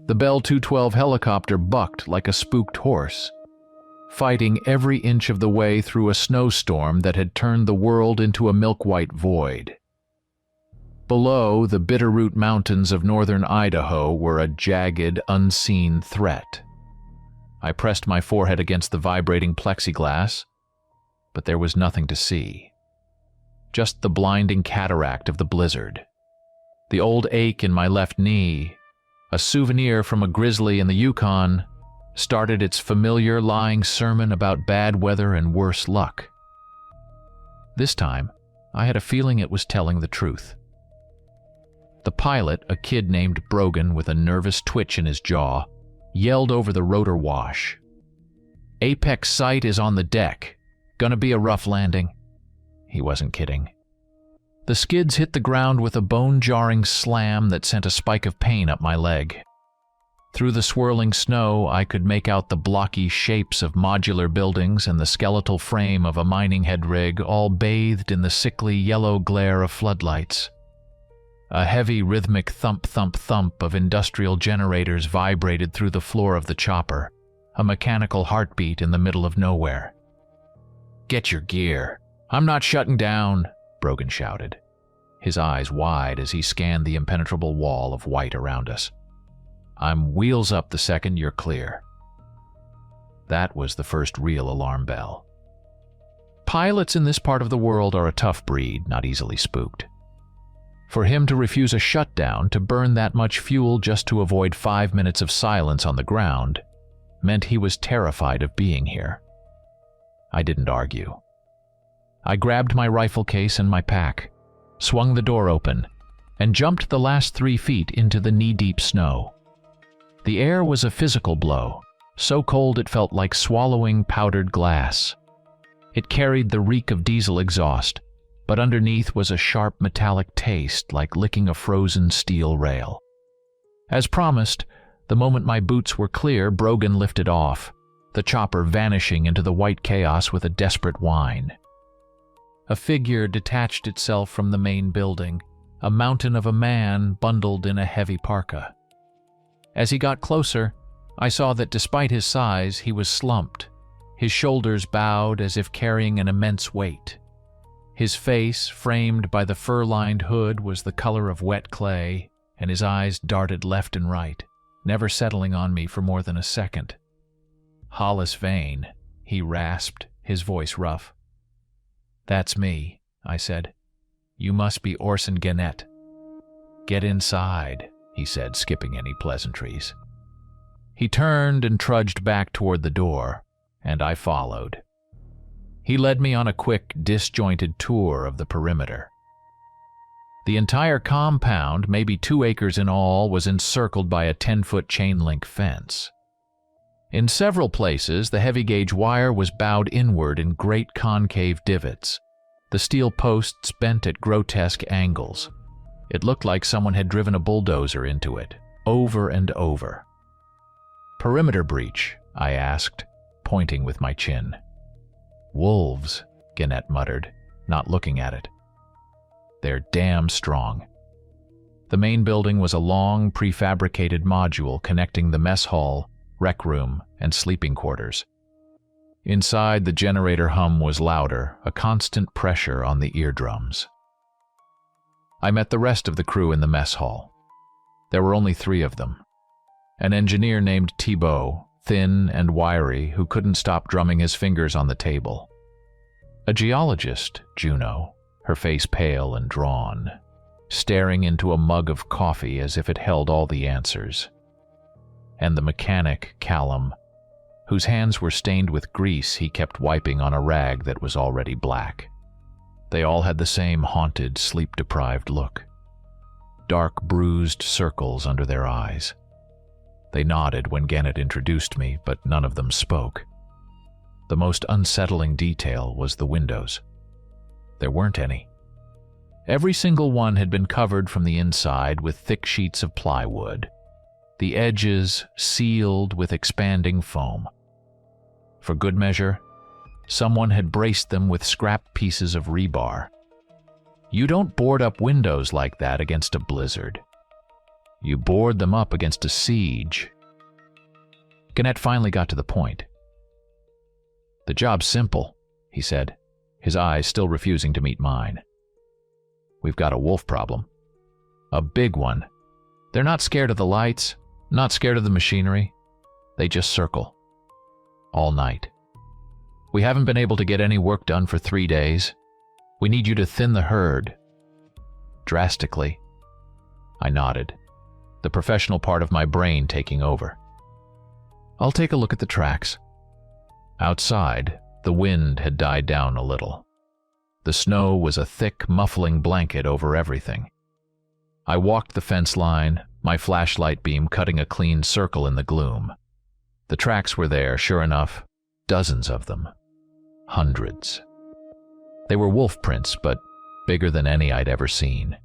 The Bell 212 helicopter bucked like a spooked horse, fighting every inch of the way through a snowstorm that had turned the world into a milk-white void. Below, the Bitterroot Mountains of northern Idaho were a jagged, unseen threat. I pressed my forehead against the vibrating plexiglass, but there was nothing to see. Just the blinding cataract of the blizzard. The old ache in my left knee, a souvenir from a grizzly in the Yukon, started its familiar lying sermon about bad weather and worse luck. This time, I had a feeling it was telling the truth. The pilot, a kid named Brogan with a nervous twitch in his jaw, yelled over the rotor wash. "Apex sight is on the deck. Gonna be a rough landing." He wasn't kidding. The skids hit the ground with a bone-jarring slam that sent a spike of pain up my leg. Through the swirling snow, I could make out the blocky shapes of modular buildings and the skeletal frame of a mining head rig, all bathed in the sickly yellow glare of floodlights. A heavy rhythmic thump-thump-thump of industrial generators vibrated through the floor of the chopper, a mechanical heartbeat in the middle of nowhere. "Get your gear. I'm not shutting down," Brogan shouted, his eyes wide as he scanned the impenetrable wall of white around us. "I'm wheels up the second you're clear." That was the first real alarm bell. Pilots in this part of the world are a tough breed, not easily spooked. For him to refuse a shutdown, to burn that much fuel just to avoid 5 minutes of silence on the ground, meant he was terrified of being here. I didn't argue. I grabbed my rifle case and my pack, swung the door open, and jumped the last 3 feet into the knee-deep snow. The air was a physical blow, so cold it felt like swallowing powdered glass. It carried the reek of diesel exhaust, but underneath was a sharp metallic taste like licking a frozen steel rail. As promised, the moment my boots were clear, Brogan lifted off, the chopper vanishing into the white chaos with a desperate whine. A figure detached itself from the main building, a mountain of a man bundled in a heavy parka. As he got closer, I saw that despite his size, he was slumped, his shoulders bowed as if carrying an immense weight. His face, framed by the fur-lined hood, was the color of wet clay, and his eyes darted left and right, never settling on me for more than a second. "Hollis Vane," he rasped, his voice rough. "That's me," I said. "You must be Orson Gannett." "Get inside," he said, skipping any pleasantries. He turned and trudged back toward the door, and I followed. He led me on a quick, disjointed tour of the perimeter. The entire compound, maybe 2 acres in all, was encircled by a 10-foot chain-link fence. In several places, the heavy-gauge wire was bowed inward in great concave divots, the steel posts bent at grotesque angles. It looked like someone had driven a bulldozer into it, over and over. "Perimeter breach?" I asked, pointing with my chin. "Wolves," Gannett muttered, not looking at it. "They're damn strong." The main building was a long, prefabricated module connecting the mess hall, rec room, and sleeping quarters. Inside, the generator hum was louder, a constant pressure on the eardrums. I met the rest of the crew in the mess hall. There were only 3 of them. An engineer named Thibault, thin and wiry, who couldn't stop drumming his fingers on the table. A geologist, Juno, her face pale and drawn, staring into a mug of coffee as if it held all the answers. And the mechanic, Callum, whose hands were stained with grease he kept wiping on a rag that was already black. They all had the same haunted, sleep-deprived look. Dark, bruised circles under their eyes. They nodded when Gannett introduced me, but none of them spoke. The most unsettling detail was the windows. There weren't any. Every single one had been covered from the inside with thick sheets of plywood, the edges sealed with expanding foam. For good measure, someone had braced them with scrap pieces of rebar. You don't board up windows like that against a blizzard. You board them up against a siege. Gannett finally got to the point. The job's simple, he said, his eyes still refusing to meet mine. We've got a wolf problem. A big one. They're not scared of the lights, not scared of the machinery. They just circle. All night. We haven't been able to get any work done for 3 days. We need you to thin the herd. Drastically. I nodded, the professional part of my brain taking over. I'll take a look at the tracks. Outside, the wind had died down a little. The snow was a thick, muffling blanket over everything. I walked the fence line, my flashlight beam cutting a clean circle in the gloom. The tracks were there, sure enough, dozens of them. Hundreds. They were wolf prints, but bigger than any I'd ever seen.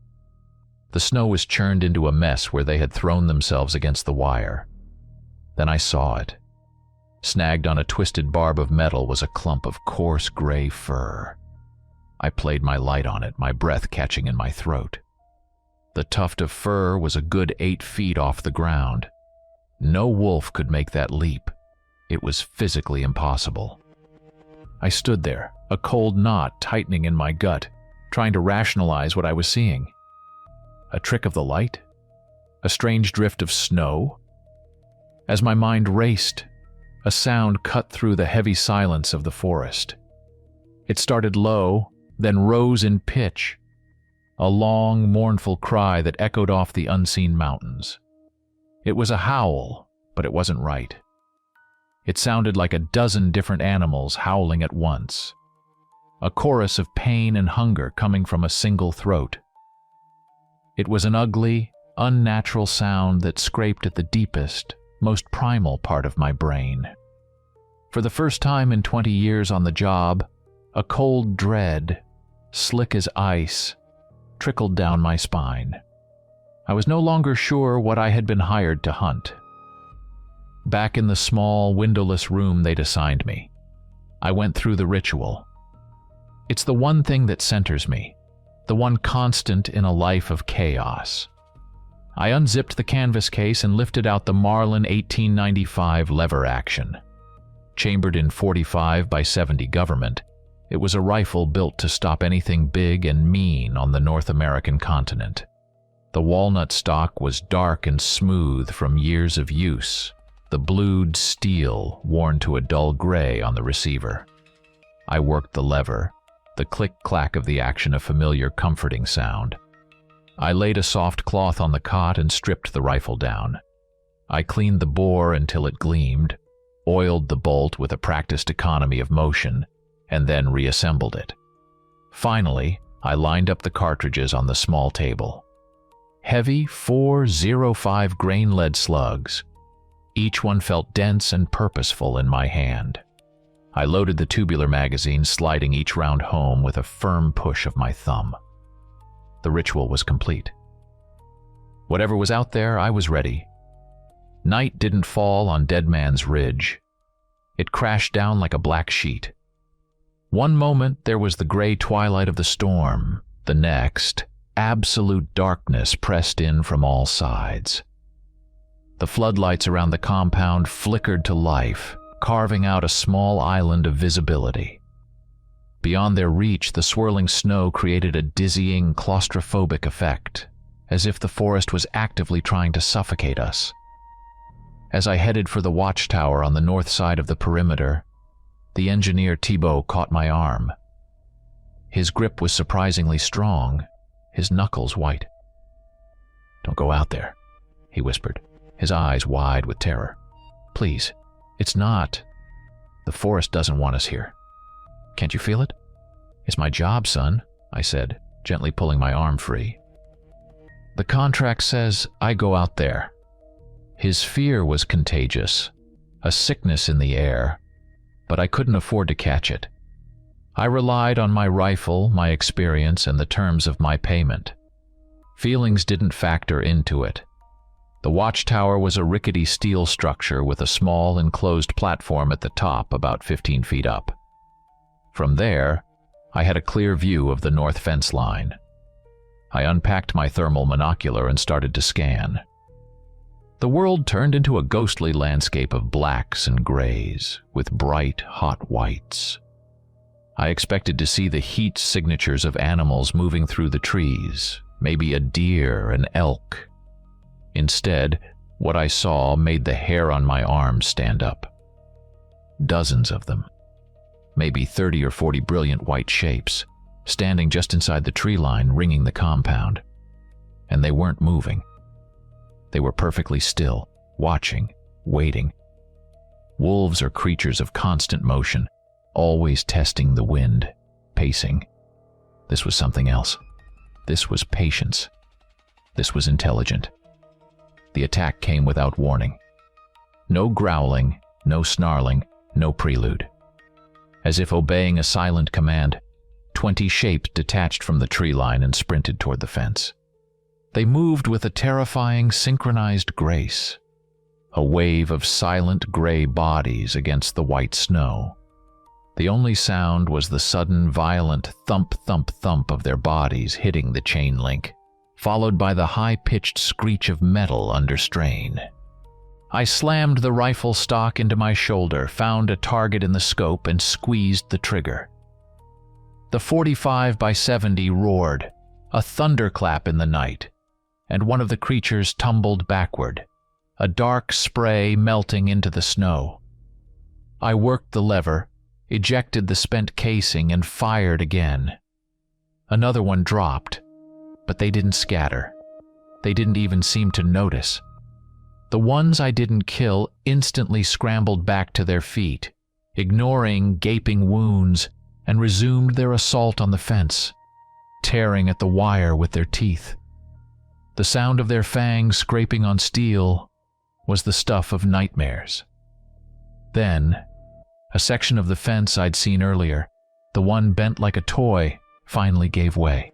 The snow was churned into a mess where they had thrown themselves against the wire. Then I saw it. Snagged on a twisted barb of metal was a clump of coarse gray fur. I played my light on it, my breath catching in my throat. The tuft of fur was a good 8 feet off the ground. No wolf could make that leap. It was physically impossible. I stood there, a cold knot tightening in my gut, trying to rationalize what I was seeing. A trick of the light? A strange drift of snow? As my mind raced, a sound cut through the heavy silence of the forest. It started low, then rose in pitch, a long, mournful cry that echoed off the unseen mountains. It was a howl, but it wasn't right. It sounded like a dozen different animals howling at once, a chorus of pain and hunger coming from a single throat. It was an ugly, unnatural sound that scraped at the deepest, most primal part of my brain. For the first time in 20 years on the job, a cold dread, slick as ice, trickled down my spine. I was no longer sure what I had been hired to hunt. Back in the small, windowless room they'd assigned me, I went through the ritual. It's the one thing that centers me, the one constant in a life of chaos. I unzipped the canvas case and lifted out the Marlin 1895 lever action. Chambered in 45 by 70 government, it was a rifle built to stop anything big and mean on the North American continent. The walnut stock was dark and smooth from years of use, the blued steel worn to a dull gray on the receiver. I worked the lever, the click-clack of the action a familiar comforting sound. I laid a soft cloth on the cot and stripped the rifle down. I cleaned the bore until it gleamed, oiled the bolt with a practiced economy of motion, and then reassembled it. Finally, I lined up the cartridges on the small table. Heavy 405 grain lead slugs. Each one felt dense and purposeful in my hand. I loaded the tubular magazine, sliding each round home with a firm push of my thumb. The ritual was complete. Whatever was out there, I was ready. Night didn't fall on Dead Man's Ridge. It crashed down like a black sheet. One moment there was the gray twilight of the storm, the next, absolute darkness pressed in from all sides. The floodlights around the compound flickered to life, carving out a small island of visibility. Beyond their reach, the swirling snow created a dizzying, claustrophobic effect, as if the forest was actively trying to suffocate us. As I headed for the watchtower on the north side of the perimeter, the engineer Thibault caught my arm. His grip was surprisingly strong, his knuckles white. "Don't go out there," he whispered, his eyes wide with terror. "Please, it's not. The forest doesn't want us here. Can't you feel it?" "It's my job, son," I said, gently pulling my arm free. "The contract says I go out there." His fear was contagious, a sickness in the air, but I couldn't afford to catch it. I relied on my rifle, my experience, and the terms of my payment. Feelings didn't factor into it. The watchtower was a rickety steel structure with a small enclosed platform at the top about 15 feet up. From there, I had a clear view of the north fence line. I unpacked my thermal monocular and started to scan. The world turned into a ghostly landscape of blacks and grays, with bright, hot whites. I expected to see the heat signatures of animals moving through the trees, maybe a deer, an elk. Instead, what I saw made the hair on my arms stand up. Dozens of them, maybe 30 or 40 brilliant white shapes, standing just inside the tree line ringing the compound. And they weren't moving. They were perfectly still, watching, waiting. Wolves are creatures of constant motion, always testing the wind, pacing. This was something else. This was patience. This was intelligent. The attack came without warning. No growling, no snarling, no prelude. As if obeying a silent command, 20 shapes detached from the tree line and sprinted toward the fence. They moved with a terrifying synchronized grace, a wave of silent gray bodies against the white snow. The only sound was the sudden violent thump, thump, thump of their bodies hitting the chain link, followed by the high-pitched screech of metal under strain. I slammed the rifle stock into my shoulder, found a target in the scope, and squeezed the trigger. The 45 by 70 roared, a thunderclap in the night, and one of the creatures tumbled backward, a dark spray melting into the snow. I worked the lever, ejected the spent casing, and fired again. Another one dropped, but they didn't scatter. They didn't even seem to notice. The ones I didn't kill instantly scrambled back to their feet, ignoring gaping wounds, and resumed their assault on the fence, tearing at the wire with their teeth. The sound of their fangs scraping on steel was the stuff of nightmares. Then, a section of the fence I'd seen earlier, the one bent like a toy, finally gave way.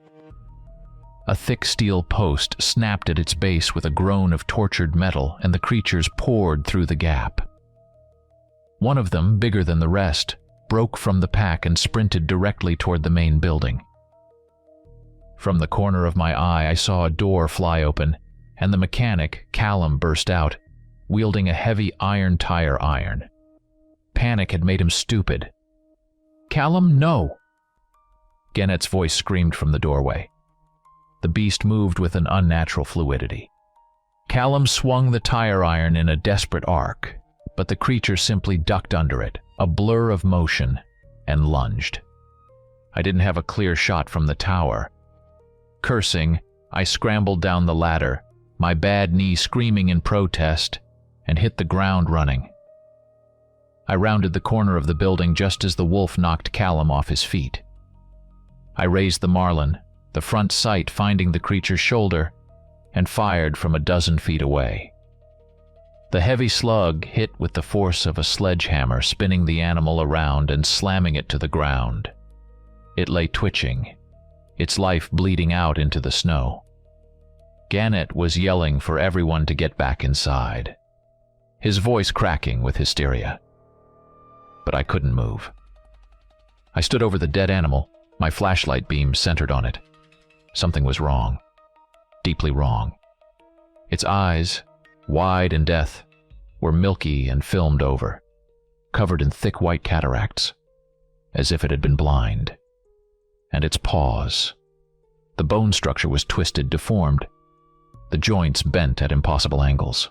A thick steel post snapped at its base with a groan of tortured metal, and the creatures poured through the gap. One of them, bigger than the rest, broke from the pack and sprinted directly toward the main building. From the corner of my eye, I saw a door fly open, and the mechanic, Callum, burst out, wielding a heavy iron tire iron. Panic had made him stupid. "Callum, no!" Gennett's voice screamed from the doorway. The beast moved with an unnatural fluidity. Callum swung the tire iron in a desperate arc, but the creature simply ducked under it, a blur of motion, and lunged. I didn't have a clear shot from the tower. Cursing, I scrambled down the ladder, my bad knee screaming in protest, and hit the ground running. I rounded the corner of the building just as the wolf knocked Callum off his feet. I raised the marlin, the front sight finding the creature's shoulder, and fired from a dozen feet away. The heavy slug hit with the force of a sledgehammer, spinning the animal around and slamming it to the ground. It lay twitching, its life bleeding out into the snow. Gannett was yelling for everyone to get back inside, his voice cracking with hysteria. But I couldn't move. I stood over the dead animal, my flashlight beam centered on it. Something was wrong, deeply wrong. Its eyes, wide in death, were milky and filmed over, covered in thick white cataracts, as if it had been blind. And its paws. The bone structure was twisted, deformed, the joints bent at impossible angles.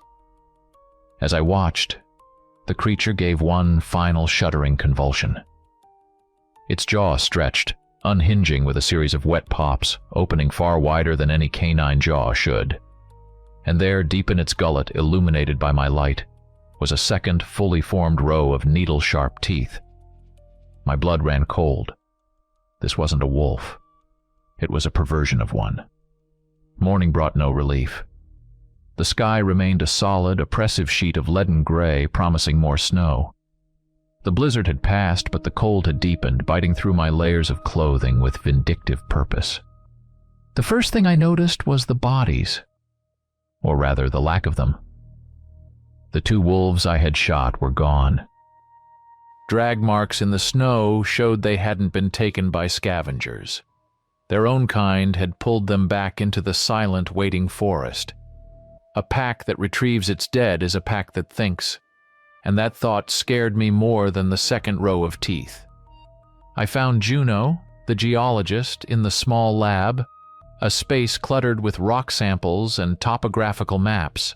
As I watched, the creature gave one final shuddering convulsion. Its jaw stretched, unhinging with a series of wet pops, opening far wider than any canine jaw should. And there, deep in its gullet, illuminated by my light, was a second, fully formed row of needle-sharp teeth. My blood ran cold. This wasn't a wolf. It was a perversion of one. Morning brought no relief. The sky remained a solid, oppressive sheet of leaden gray, promising more snow. The blizzard had passed, but the cold had deepened, biting through my layers of clothing with vindictive purpose. The first thing I noticed was the bodies, or rather the lack of them. The 2 wolves I had shot were gone. Drag marks in the snow showed they hadn't been taken by scavengers. Their own kind had pulled them back into the silent, waiting forest. A pack that retrieves its dead is a pack that thinks, and that thought scared me more than the second row of teeth. I found Juno, the geologist, in the small lab, a space cluttered with rock samples and topographical maps.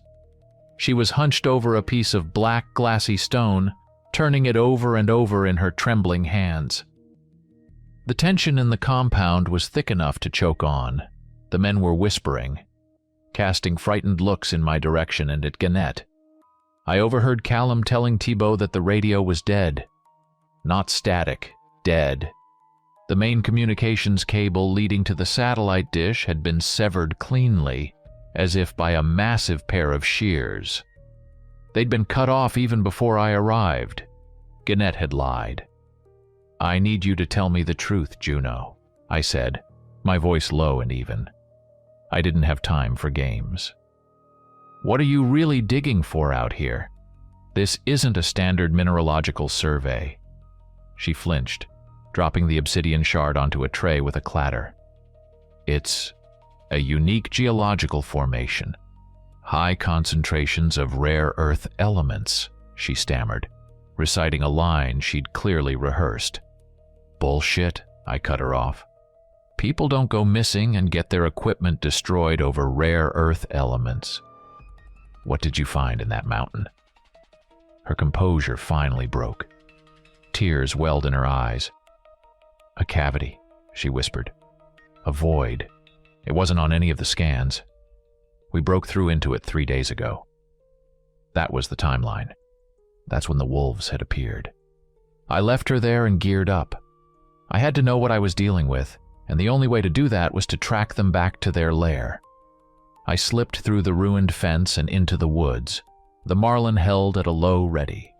She was hunched over a piece of black, glassy stone, turning it over and over in her trembling hands. The tension in the compound was thick enough to choke on. The men were whispering, casting frightened looks in my direction and at Gannett. I overheard Callum telling Thibault that the radio was dead. Not static, dead. The main communications cable leading to the satellite dish had been severed cleanly, as if by a massive pair of shears. They'd been cut off even before I arrived. Gannett had lied. "I need you to tell me the truth, Juno," I said, my voice low and even. I didn't have time for games. "What are you really digging for out here? This isn't a standard mineralogical survey." She flinched, dropping the obsidian shard onto a tray with a clatter. "It's a unique geological formation. High concentrations of rare earth elements," she stammered, reciting a line she'd clearly rehearsed. "Bullshit," I cut her off. "People don't go missing and get their equipment destroyed over rare earth elements." "What did you find in that mountain?" Her composure finally broke. Tears welled in her eyes. "A cavity," she whispered. "A void. It wasn't on any of the scans. We broke through into it 3 days ago." That was the timeline. That's when the wolves had appeared. I left her there and geared up. I had to know what I was dealing with, and the only way to do that was to track them back to their lair. I slipped through the ruined fence and into the woods, the marlin held at a low ready.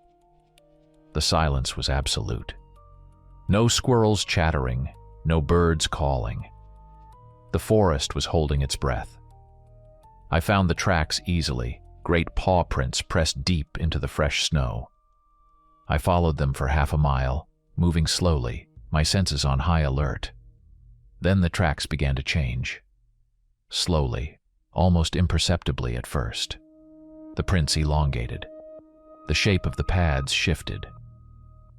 The silence was absolute. No squirrels chattering, no birds calling. The forest was holding its breath. I found the tracks easily, great paw prints pressed deep into the fresh snow. I followed them for half a mile, moving slowly, my senses on high alert. Then the tracks began to change. Slowly, almost imperceptibly at first. The prints elongated. The shape of the pads shifted.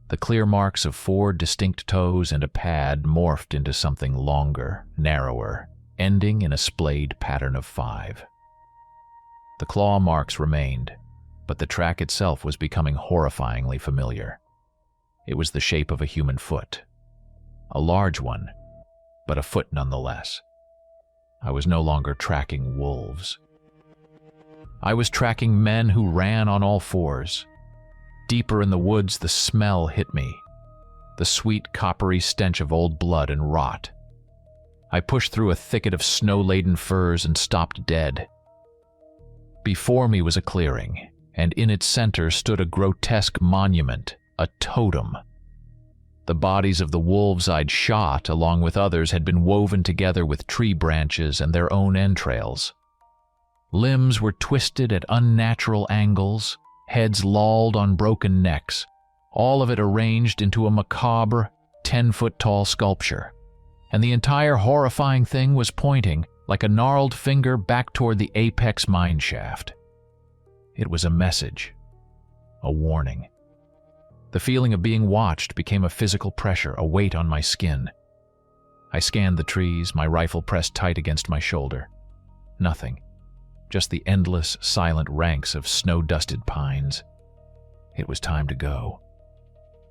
The clear marks of 4 distinct toes and a pad morphed into something longer, narrower, ending in a splayed pattern of 5. The claw marks remained, but the track itself was becoming horrifyingly familiar. It was the shape of a human foot. A large one, but a foot nonetheless. I was no longer tracking wolves. I was tracking men who ran on all 4s. Deeper in the woods, the smell hit me. The sweet, coppery stench of old blood and rot. I pushed through a thicket of snow-laden firs and stopped dead. Before me was a clearing, and in its center stood a grotesque monument, a totem. The bodies of the wolves I'd shot, along with others, had been woven together with tree branches and their own entrails. Limbs were twisted at unnatural angles, heads lolled on broken necks, all of it arranged into a macabre, 10-foot-tall sculpture. And the entire horrifying thing was pointing, like a gnarled finger, back toward the apex mine shaft. It was a message, a warning. The feeling of being watched became a physical pressure, a weight on my skin. I scanned the trees, my rifle pressed tight against my shoulder. Nothing. Just the endless, silent ranks of snow-dusted pines. It was time to go.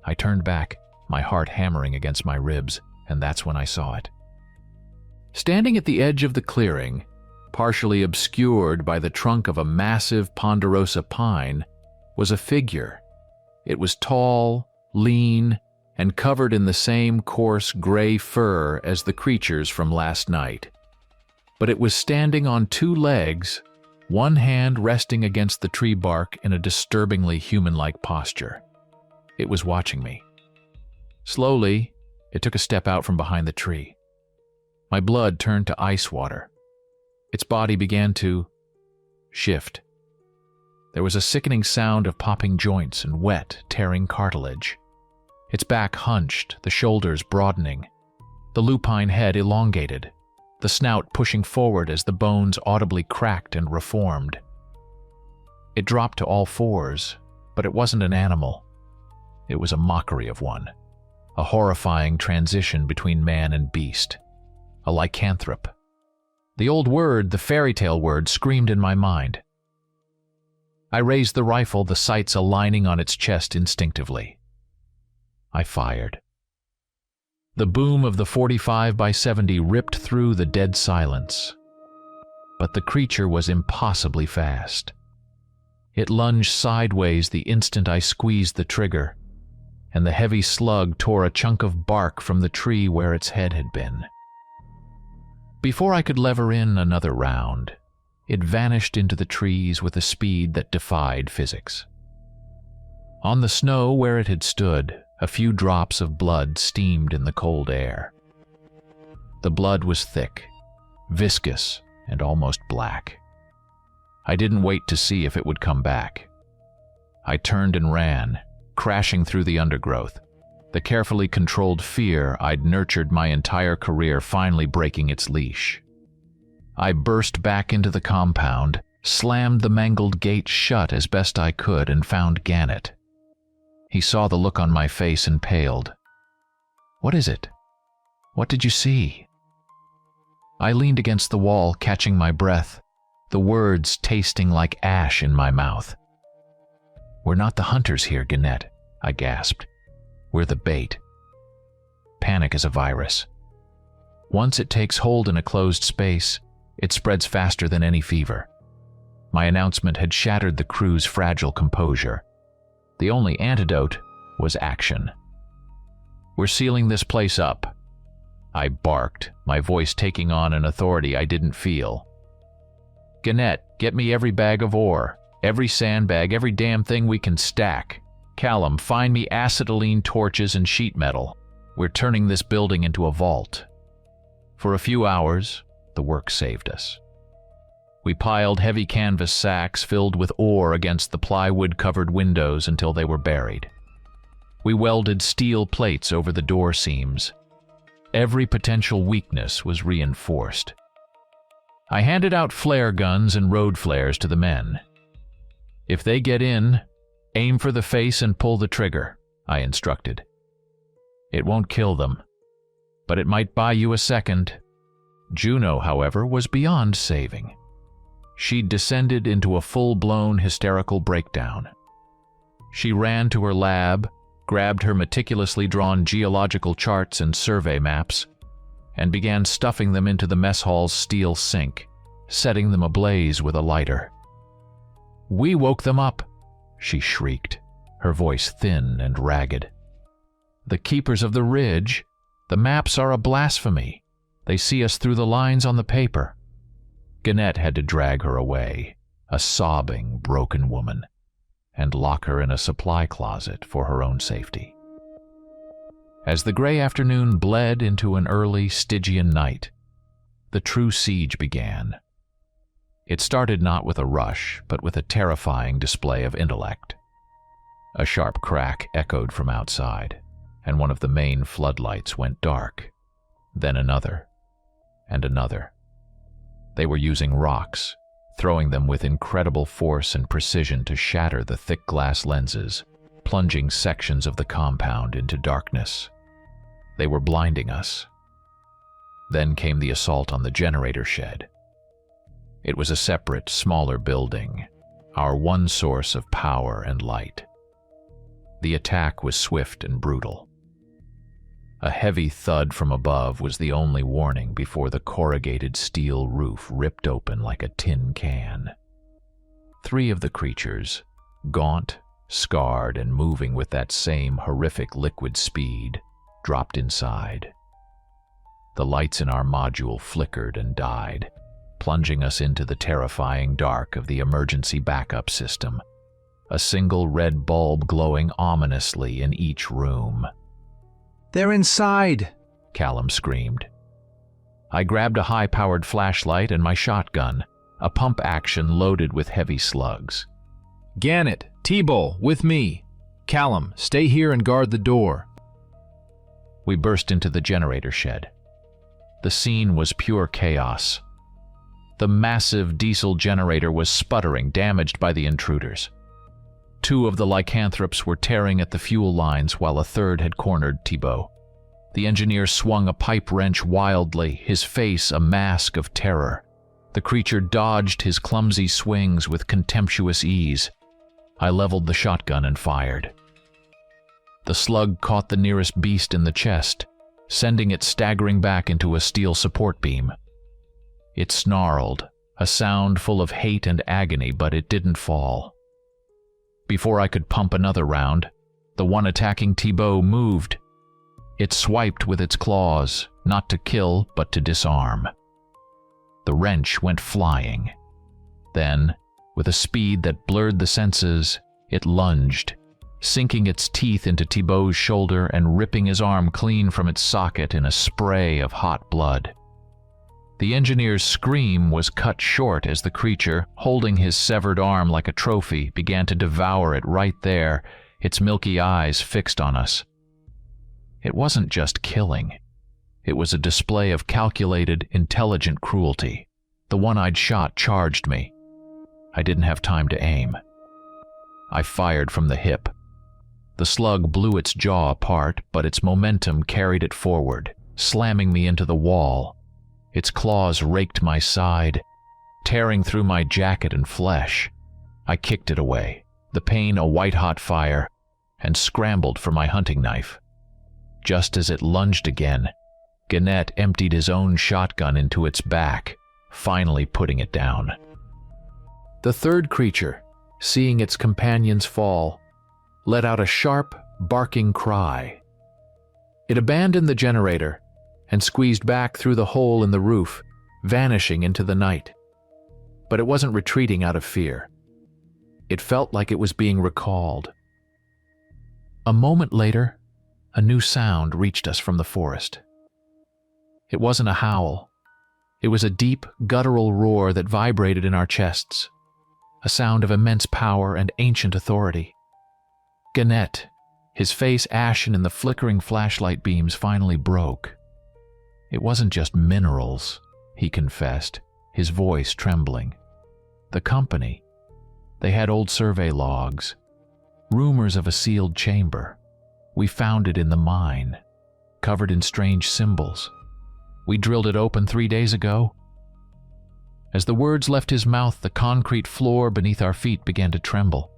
I turned back, my heart hammering against my ribs, and that's when I saw it. Standing at the edge of the clearing, partially obscured by the trunk of a massive ponderosa pine, was a figure. It was tall, lean, and covered in the same coarse gray fur as the creatures from last night. But it was standing on 2 legs, one hand resting against the tree bark in a disturbingly human-like posture. It was watching me. Slowly, it took a step out from behind the tree. My blood turned to ice water. Its body began to shift. There was a sickening sound of popping joints and wet, tearing cartilage. Its back hunched, the shoulders broadening, the lupine head elongated, the snout pushing forward as the bones audibly cracked and reformed. It dropped to all fours, but it wasn't an animal. It was a mockery of one, a horrifying transition between man and beast, a lycanthrope. The old word, the fairy tale word, screamed in my mind. I raised the rifle, the sights aligning on its chest instinctively. I fired. The boom of the 45-by-70 ripped through the dead silence. But the creature was impossibly fast. It lunged sideways the instant I squeezed the trigger, and the heavy slug tore a chunk of bark from the tree where its head had been. Before I could lever in another round, it vanished into the trees with a speed that defied physics. On the snow where it had stood, a few drops of blood steamed in the cold air. The blood was thick, viscous, and almost black. I didn't wait to see if it would come back. I turned and ran, crashing through the undergrowth, the carefully controlled fear I'd nurtured my entire career finally breaking its leash. I burst back into the compound, slammed the mangled gate shut as best I could, and found Gannett. He saw the look on my face and paled. "What is it? What did you see?" I leaned against the wall, catching my breath, the words tasting like ash in my mouth. "We're not the hunters here, Gannett," I gasped. "We're the bait." Panic is a virus. Once it takes hold in a closed space, it spreads faster than any fever. My announcement had shattered the crew's fragile composure. The only antidote was action. "We're sealing this place up," I barked, my voice taking on an authority I didn't feel. "Gannett, get me every bag of ore, every sandbag, every damn thing we can stack. Callum, find me acetylene torches and sheet metal. We're turning this building into a vault." For a few hours, the work saved us. We piled heavy canvas sacks filled with ore against the plywood-covered windows until they were buried. We welded steel plates over the door seams. Every potential weakness was reinforced. I handed out flare guns and road flares to the men. "If they get in, aim for the face and pull the trigger," I instructed. "It won't kill them, but it might buy you a second." Juno, however, was beyond saving. She'd descended into a full-blown hysterical breakdown. She ran to her lab, grabbed her meticulously drawn geological charts and survey maps, and began stuffing them into the mess hall's steel sink, setting them ablaze with a lighter. "We woke them up," she shrieked, her voice thin and ragged. "The keepers of the ridge, the maps are a blasphemy. They see us through the lines on the paper." Gannett had to drag her away, a sobbing, broken woman, and lock her in a supply closet for her own safety. As the gray afternoon bled into an early Stygian night, the true siege began. It started not with a rush, but with a terrifying display of intellect. A sharp crack echoed from outside, and one of the main floodlights went dark, then another, and another. They were using rocks, throwing them with incredible force and precision to shatter the thick glass lenses, plunging sections of the compound into darkness. They were blinding us. Then came the assault on the generator shed. It was a separate, smaller building, our one source of power and light. The attack was swift and brutal. A heavy thud from above was the only warning before the corrugated steel roof ripped open like a tin can. 3 of the creatures, gaunt, scarred, and moving with that same horrific liquid speed, dropped inside. The lights in our module flickered and died, plunging us into the terrifying dark of the emergency backup system, a single red bulb glowing ominously in each room. "They're inside!" Callum screamed. I grabbed a high-powered flashlight and my shotgun, a pump action loaded with heavy slugs. "Gannett, T-Bowl, with me. Callum, stay here and guard the door." We burst into the generator shed. The scene was pure chaos. The massive diesel generator was sputtering, damaged by the intruders. 2 of the lycanthropes were tearing at the fuel lines while a third had cornered Thibault. The engineer swung a pipe wrench wildly, his face a mask of terror. The creature dodged his clumsy swings with contemptuous ease. I leveled the shotgun and fired. The slug caught the nearest beast in the chest, sending it staggering back into a steel support beam. It snarled, a sound full of hate and agony, but it didn't fall. Before I could pump another round, the one attacking Thibault moved. It swiped with its claws, not to kill, but to disarm. The wrench went flying. Then, with a speed that blurred the senses, it lunged, sinking its teeth into Thibault's shoulder and ripping his arm clean from its socket in a spray of hot blood. The engineer's scream was cut short as the creature, holding his severed arm like a trophy, began to devour it right there, its milky eyes fixed on us. It wasn't just killing. It was a display of calculated, intelligent cruelty. The one I'd shot charged me. I didn't have time to aim. I fired from the hip. The slug blew its jaw apart, but its momentum carried it forward, slamming me into the wall. Its claws raked my side, tearing through my jacket and flesh. I kicked it away, the pain a white-hot fire, and scrambled for my hunting knife. Just as it lunged again, Gannett emptied his own shotgun into its back, finally putting it down. The third creature, seeing its companions fall, let out a sharp, barking cry. It abandoned the generator and squeezed back through the hole in the roof, vanishing into the night. But it wasn't retreating out of fear. It felt like it was being recalled. A moment later, a new sound reached us from the forest. It wasn't a howl. It was a deep, guttural roar that vibrated in our chests, a sound of immense power and ancient authority. Gannett, his face ashen in the flickering flashlight beams, finally broke. It wasn't just minerals, he confessed, his voice trembling. The company. They had old survey logs, rumors of a sealed chamber. We found it in the mine, covered in strange symbols. We drilled it open 3 days ago. As the words left his mouth, the concrete floor beneath our feet began to tremble.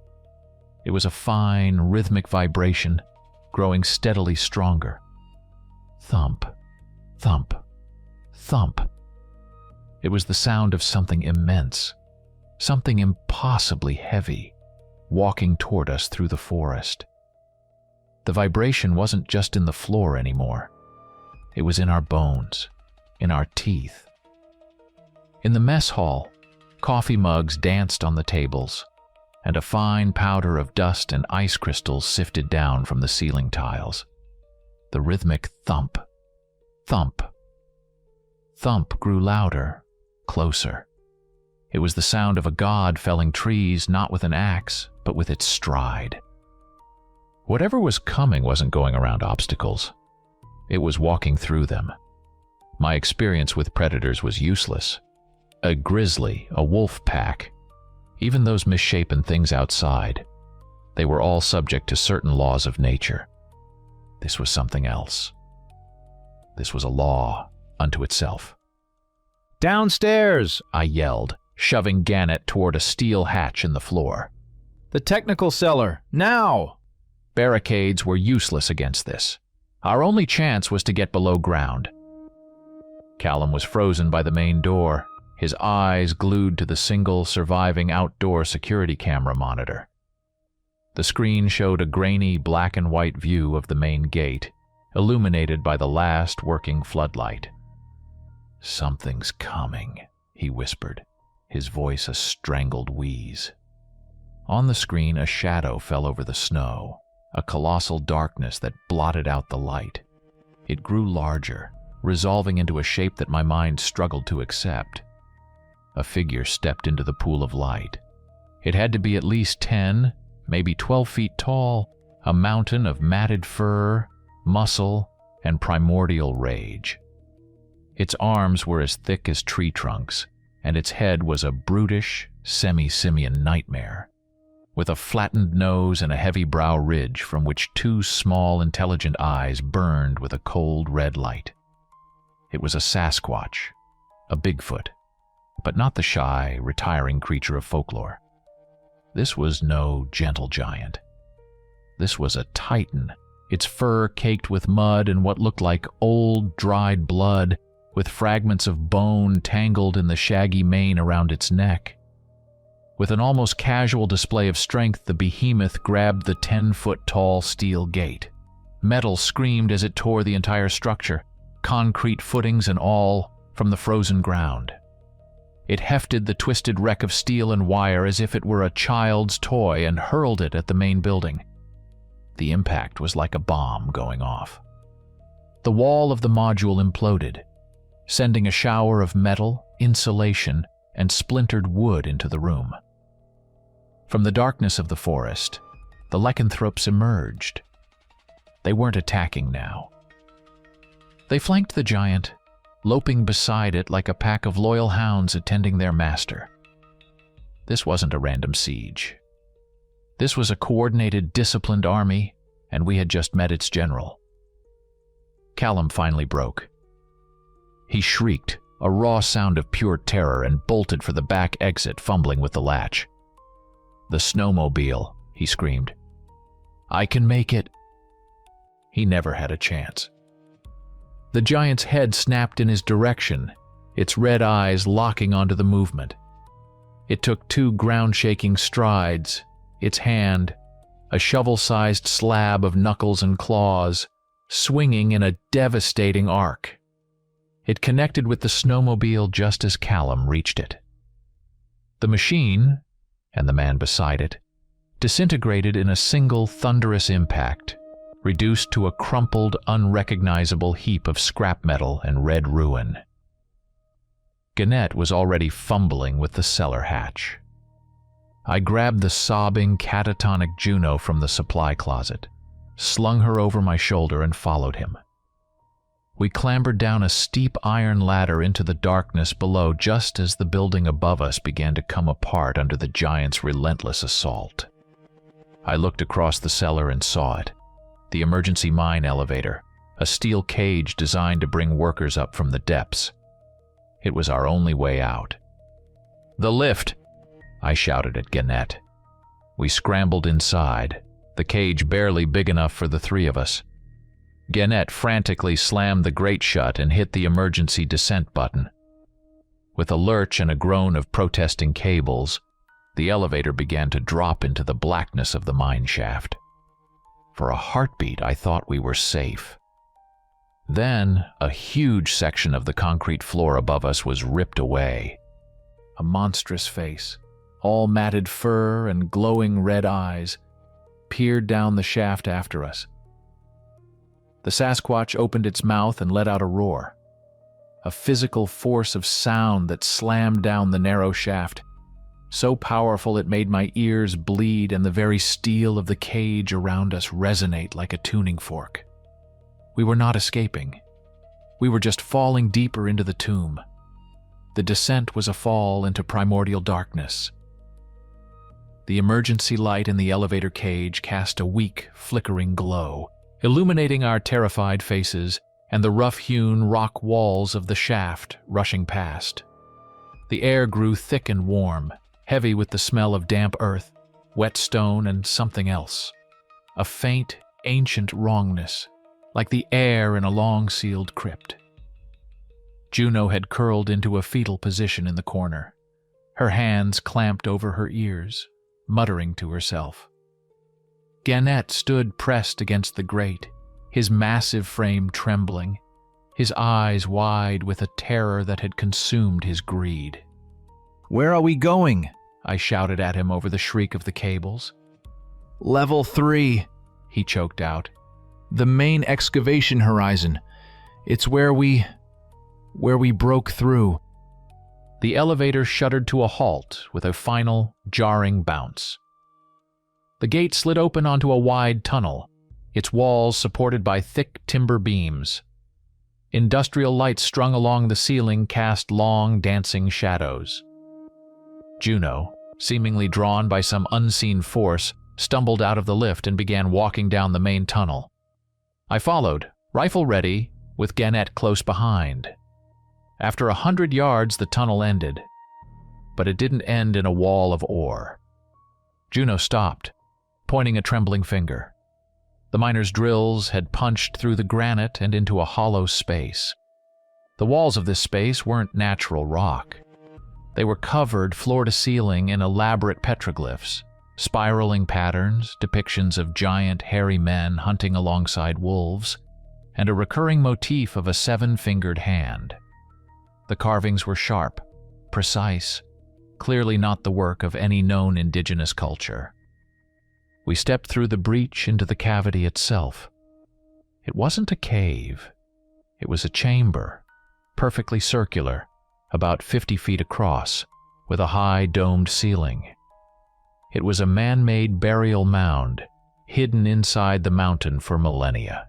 It was a fine, rhythmic vibration, growing steadily stronger. Thump. Thump, thump. It was the sound of something immense, something impossibly heavy, walking toward us through the forest. The vibration wasn't just in the floor anymore. It was in our bones, in our teeth. In the mess hall, coffee mugs danced on the tables, and a fine powder of dust and ice crystals sifted down from the ceiling tiles. The rhythmic thump, thump. Thump grew louder, closer. It was the sound of a god felling trees not with an axe, but with its stride. Whatever was coming wasn't going around obstacles. It was walking through them. My experience with predators was useless. A grizzly, a wolf pack, even those misshapen things outside, they were all subject to certain laws of nature. This was something else. This was a law unto itself. Downstairs, I yelled, shoving Gannett toward a steel hatch in the floor. the technical cellar, now! Barricades were useless against this. Our only chance was to get below ground. Callum was frozen by the main door, his eyes glued to the single surviving outdoor security camera monitor. The screen showed a grainy black and white view of the main gate, illuminated by the last working floodlight. "Something's coming," he whispered, his voice a strangled wheeze. On the screen, a shadow fell over the snow, a colossal darkness that blotted out the light. It grew larger, resolving into a shape that my mind struggled to accept. A figure stepped into the pool of light. It had to be at least 10, maybe 12 feet tall, a mountain of matted fur, muscle, and primordial rage. Its arms were as thick as tree trunks, and its head was a brutish, semi-simian nightmare, with a flattened nose and a heavy brow ridge from which two small, intelligent eyes burned with a cold red light. It was a Sasquatch, a Bigfoot, but not the shy, retiring creature of folklore. This was no gentle giant. This was a titan, its fur caked with mud and what looked like old, dried blood, with fragments of bone tangled in the shaggy mane around its neck. With an almost casual display of strength, the behemoth grabbed the 10-foot-tall steel gate. Metal screamed as it tore the entire structure, concrete footings and all, from the frozen ground. It hefted the twisted wreck of steel and wire as if it were a child's toy and hurled it at the main building. The impact was like a bomb going off. The wall of the module imploded, sending a shower of metal, insulation, and splintered wood into the room. From the darkness of the forest, the lycanthropes emerged. They weren't attacking now. They flanked the giant, loping beside it like a pack of loyal hounds attending their master. This wasn't a random siege. This was a coordinated, disciplined army, and we had just met its general. Callum finally broke. He shrieked, a raw sound of pure terror, and bolted for the back exit, fumbling with the latch. "The snowmobile," he screamed. "I can make it." He never had a chance. The giant's head snapped in his direction, its red eyes locking onto the movement. It took 2 ground-shaking strides, its hand, a shovel-sized slab of knuckles and claws, swinging in a devastating arc. It connected with the snowmobile just as Callum reached it. The machine, and the man beside it, disintegrated in a single thunderous impact, reduced to a crumpled, unrecognizable heap of scrap metal and red ruin. Gannett was already fumbling with the cellar hatch. I grabbed the sobbing, catatonic Juno from the supply closet, slung her over my shoulder, and followed him. We clambered down a steep iron ladder into the darkness below just as the building above us began to come apart under the giant's relentless assault. I looked across the cellar and saw it. The emergency mine elevator, a steel cage designed to bring workers up from the depths. It was our only way out. "The lift!" I shouted at Gannett. We scrambled inside, the cage barely big enough for the 3 of us. Gannett frantically slammed the grate shut and hit the emergency descent button. With a lurch and a groan of protesting cables, the elevator began to drop into the blackness of the mine shaft. For a heartbeat, I thought we were safe. Then, a huge section of the concrete floor above us was ripped away. A monstrous face, all matted fur and glowing red eyes, peered down the shaft after us. The Sasquatch opened its mouth and let out a roar, a physical force of sound that slammed down the narrow shaft, so powerful it made my ears bleed and the very steel of the cage around us resonate like a tuning fork. We were not escaping. We were just falling deeper into the tomb. The descent was a fall into primordial darkness. The emergency light in the elevator cage cast a weak, flickering glow, illuminating our terrified faces and the rough-hewn rock walls of the shaft rushing past. The air grew thick and warm, heavy with the smell of damp earth, wet stone, and something else. A faint, ancient wrongness, like the air in a long-sealed crypt. Juno had curled into a fetal position in the corner, her hands clamped over her ears, muttering to herself. Gannett stood pressed against the grate, his massive frame trembling, his eyes wide with a terror that had consumed his greed. "Where are we going?" I shouted at him over the shriek of the cables. "Level 3, he choked out. "The main excavation horizon. It's where we broke through." The elevator shuddered to a halt with a final, jarring bounce. The gate slid open onto a wide tunnel, its walls supported by thick timber beams. Industrial lights strung along the ceiling cast long, dancing shadows. Juno, seemingly drawn by some unseen force, stumbled out of the lift and began walking down the main tunnel. I followed, rifle ready, with Gannett close behind. After 100 yards, the tunnel ended, but it didn't end in a wall of ore. Juno stopped, pointing a trembling finger. The miners' drills had punched through the granite and into a hollow space. The walls of this space weren't natural rock. They were covered floor to ceiling in elaborate petroglyphs, spiraling patterns, depictions of giant hairy men hunting alongside wolves, and a recurring motif of a 7-fingered hand. The carvings were sharp, precise, clearly not the work of any known indigenous culture. We stepped through the breach into the cavity itself. It wasn't a cave. It was a chamber, perfectly circular, about 50 feet across, with a high domed ceiling. It was a man-made burial mound, hidden inside the mountain for millennia.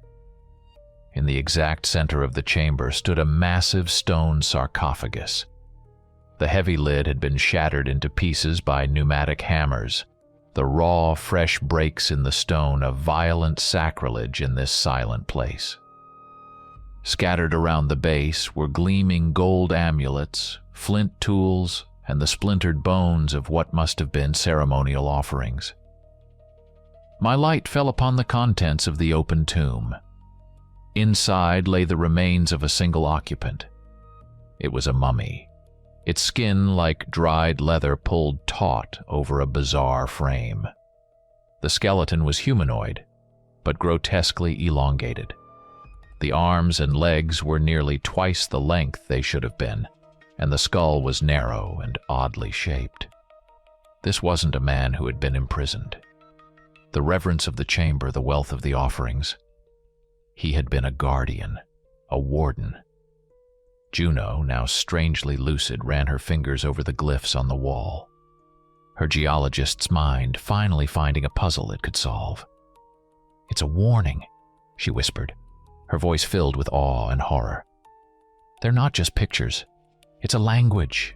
In the exact center of the chamber stood a massive stone sarcophagus. The heavy lid had been shattered into pieces by pneumatic hammers, the raw, fresh breaks in the stone a violent sacrilege in this silent place. Scattered around the base were gleaming gold amulets, flint tools, and the splintered bones of what must have been ceremonial offerings. My light fell upon the contents of the open tomb. Inside lay the remains of a single occupant. It was a mummy, its skin like dried leather pulled taut over a bizarre frame. The skeleton was humanoid, but grotesquely elongated. The arms and legs were nearly twice the length they should have been, and the skull was narrow and oddly shaped. This wasn't a man who had been imprisoned. The reverence of the chamber, the wealth of the offerings. He had been a guardian, a warden. Juno, now strangely lucid, ran her fingers over the glyphs on the wall, her geologist's mind finally finding a puzzle it could solve. "It's a warning," she whispered, her voice filled with awe and horror. "They're not just pictures. It's a language.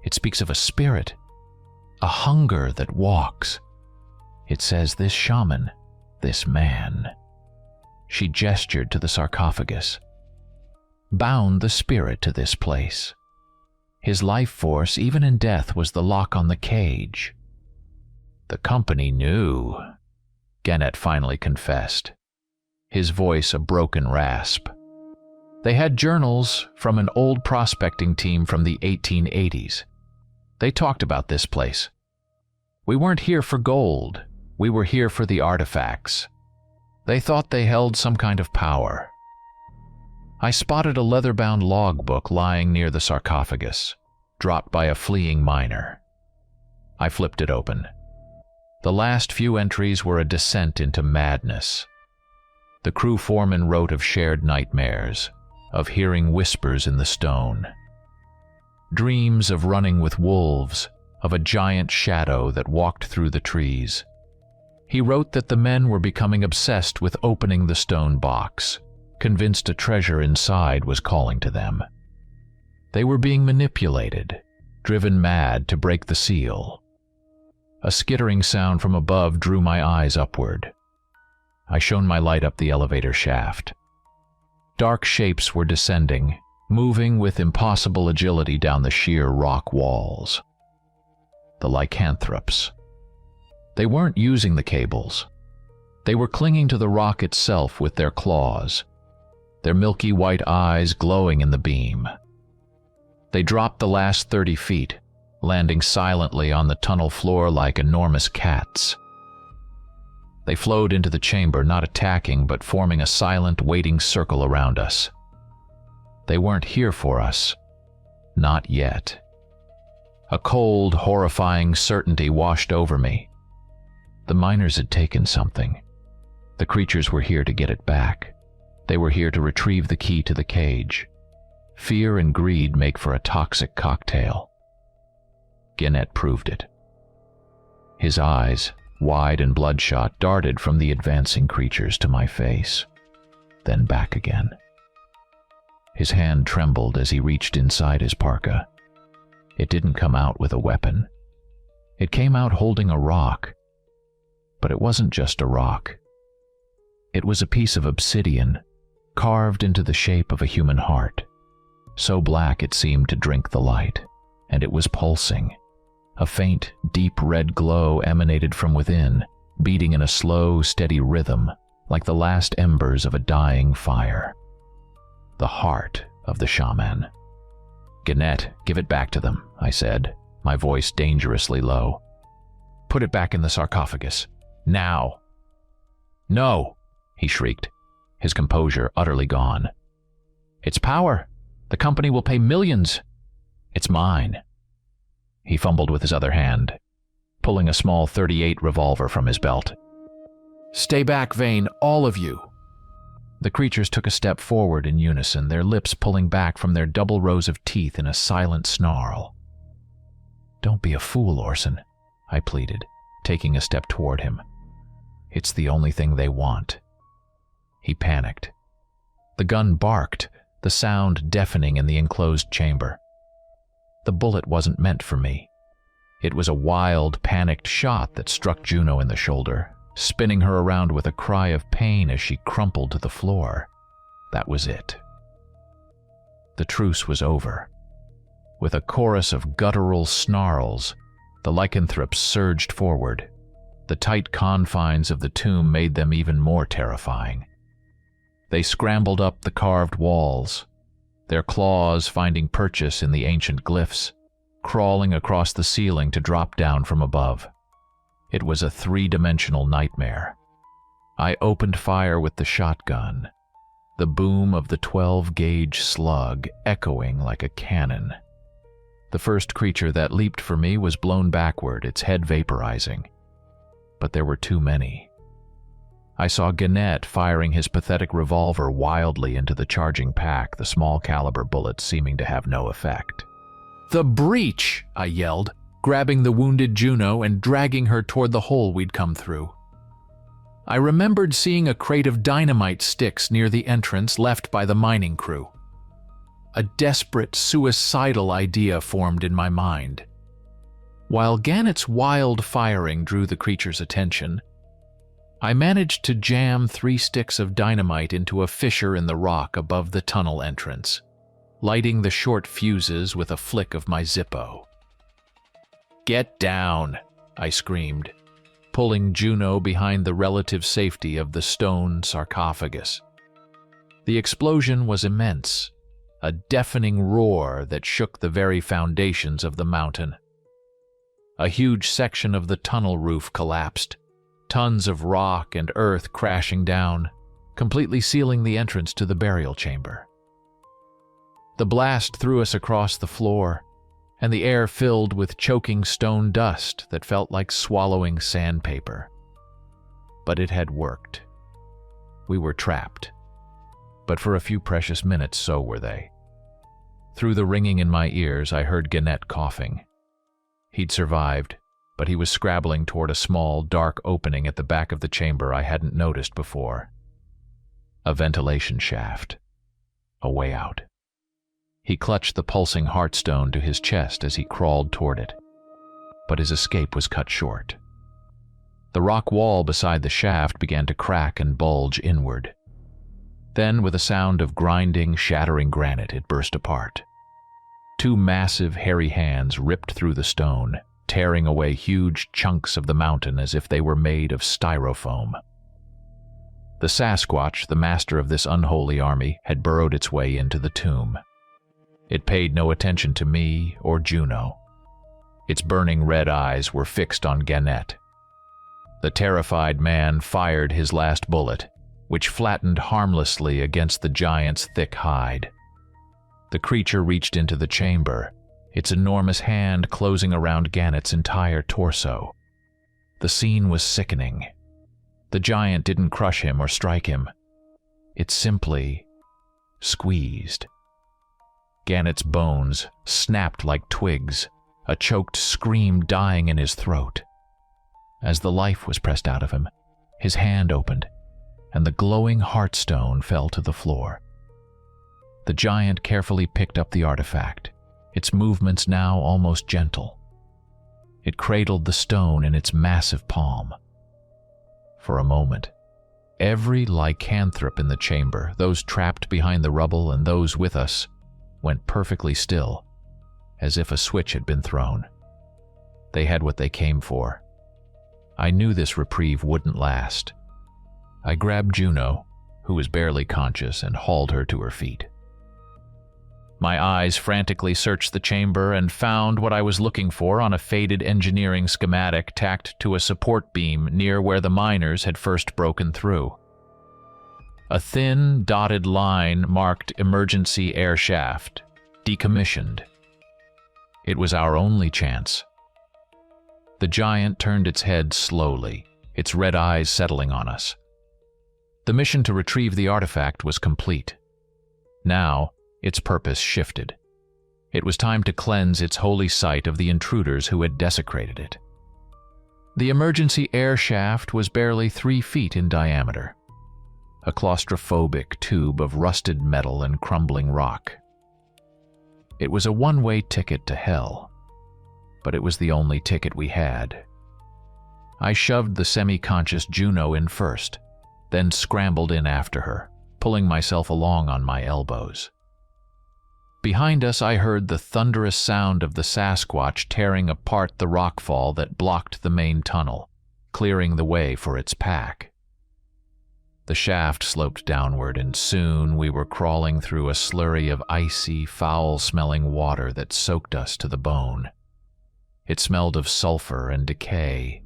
It speaks of a spirit, a hunger that walks. It says this shaman, this man," she gestured to the sarcophagus, "bound the spirit to this place. His life force, even in death, was the lock on the cage." "The company knew," Gannett finally confessed, his voice a broken rasp. "They had journals from an old prospecting team from the 1880s. They talked about this place. We weren't here for gold. We were here for the artifacts. They thought they held some kind of power." I spotted a leather-bound logbook lying near the sarcophagus, dropped by a fleeing miner. I flipped it open. The last few entries were a descent into madness. The crew foreman wrote of shared nightmares, of hearing whispers in the stone. Dreams of running with wolves, of a giant shadow that walked through the trees. He wrote that the men were becoming obsessed with opening the stone box, convinced a treasure inside was calling to them. They were being manipulated, driven mad to break the seal. A skittering sound from above drew my eyes upward. I shone my light up the elevator shaft. Dark shapes were descending, moving with impossible agility down the sheer rock walls. The lycanthropes. They weren't using the cables. They were clinging to the rock itself with their claws, their milky white eyes glowing in the beam. They dropped the last 30 feet, landing silently on the tunnel floor like enormous cats. They flowed into the chamber, not attacking, but forming a silent, waiting circle around us. They weren't here for us. Not yet. A cold, horrifying certainty washed over me. The miners had taken something. The creatures were here to get it back. They were here to retrieve the key to the cage. Fear and greed make for a toxic cocktail. Gannett proved it. His eyes, wide and bloodshot, darted from the advancing creatures to my face, then back again. His hand trembled as he reached inside his parka. It didn't come out with a weapon. It came out holding a rock. But it wasn't just a rock. It was a piece of obsidian, carved into the shape of a human heart, so black it seemed to drink the light, and it was pulsing. A faint, deep red glow emanated from within, beating in a slow, steady rhythm, like the last embers of a dying fire. The heart of the shaman. "Gannett, give it back to them," I said, my voice dangerously low. "Put it back in the sarcophagus. Now!" "No!" he shrieked, his composure utterly gone. "It's power. The company will pay millions. It's mine." He fumbled with his other hand, pulling a small .38 revolver from his belt. "Stay back, Vane, all of you." The creatures took a step forward in unison, their lips pulling back from their double rows of teeth in a silent snarl. "Don't be a fool, Orson," I pleaded, taking a step toward him. "It's the only thing they want." He panicked. The gun barked, the sound deafening in the enclosed chamber. The bullet wasn't meant for me. It was a wild, panicked shot that struck Juno in the shoulder, spinning her around with a cry of pain as she crumpled to the floor. That was it. The truce was over. With a chorus of guttural snarls, the lycanthropes surged forward. The tight confines of the tomb made them even more terrifying. They scrambled up the carved walls, their claws finding purchase in the ancient glyphs, crawling across the ceiling to drop down from above. It was a three-dimensional nightmare. I opened fire with the shotgun, the boom of the 12-gauge slug echoing like a cannon. The first creature that leaped for me was blown backward, its head vaporizing. But there were too many. I saw Gannett firing his pathetic revolver wildly into the charging pack, the small-caliber bullets seeming to have no effect. "The breach!" I yelled, grabbing the wounded Juno and dragging her toward the hole we'd come through. I remembered seeing a crate of dynamite sticks near the entrance left by the mining crew. A desperate, suicidal idea formed in my mind. While Gannett's wild firing drew the creature's attention, I managed to jam 3 sticks of dynamite into a fissure in the rock above the tunnel entrance, lighting the short fuses with a flick of my Zippo. "Get down!" I screamed, pulling Juno behind the relative safety of the stone sarcophagus. The explosion was immense, a deafening roar that shook the very foundations of the mountain. A huge section of the tunnel roof collapsed, tons of rock and earth crashing down, completely sealing the entrance to the burial chamber. The blast threw us across the floor, and the air filled with choking stone dust that felt like swallowing sandpaper. But it had worked. We were trapped. But for a few precious minutes, so were they. Through the ringing in my ears, I heard Gannett coughing. He'd survived, but he was scrabbling toward a small, dark opening at the back of the chamber I hadn't noticed before. A ventilation shaft. A way out. He clutched the pulsing heartstone to his chest as he crawled toward it. But his escape was cut short. The rock wall beside the shaft began to crack and bulge inward. Then, with a sound of grinding, shattering granite, it burst apart. 2 massive, hairy hands ripped through the stone, tearing away huge chunks of the mountain as if they were made of styrofoam. The Sasquatch, the master of this unholy army, had burrowed its way into the tomb. It paid no attention to me or Juno. Its burning red eyes were fixed on Gannett. The terrified man fired his last bullet, which flattened harmlessly against the giant's thick hide. The creature reached into the chamber, its enormous hand closing around Gannett's entire torso. The scene was sickening. The giant didn't crush him or strike him. It simply squeezed. Gannett's bones snapped like twigs, a choked scream dying in his throat. As the life was pressed out of him, his hand opened, and the glowing heartstone fell to the floor. The giant carefully picked up the artifact, its movements now almost gentle. It cradled the stone in its massive palm. For a moment, every lycanthrope in the chamber, those trapped behind the rubble and those with us, went perfectly still, as if a switch had been thrown. They had what they came for. I knew this reprieve wouldn't last. I grabbed Juno, who was barely conscious, and hauled her to her feet. My eyes frantically searched the chamber and found what I was looking for on a faded engineering schematic tacked to a support beam near where the miners had first broken through. A thin, dotted line marked emergency air shaft, decommissioned. It was our only chance. The giant turned its head slowly, its red eyes settling on us. The mission to retrieve the artifact was complete. Now, its purpose shifted. It was time to cleanse its holy site of the intruders who had desecrated it. The emergency air shaft was barely 3 feet in diameter, a claustrophobic tube of rusted metal and crumbling rock. It was a one-way ticket to hell, but it was the only ticket we had. I shoved the semi-conscious Juno in first, then scrambled in after her, pulling myself along on my elbows. Behind us, I heard the thunderous sound of the Sasquatch tearing apart the rockfall that blocked the main tunnel, clearing the way for its pack. The shaft sloped downward, and soon we were crawling through a slurry of icy, foul-smelling water that soaked us to the bone. It smelled of sulfur and decay,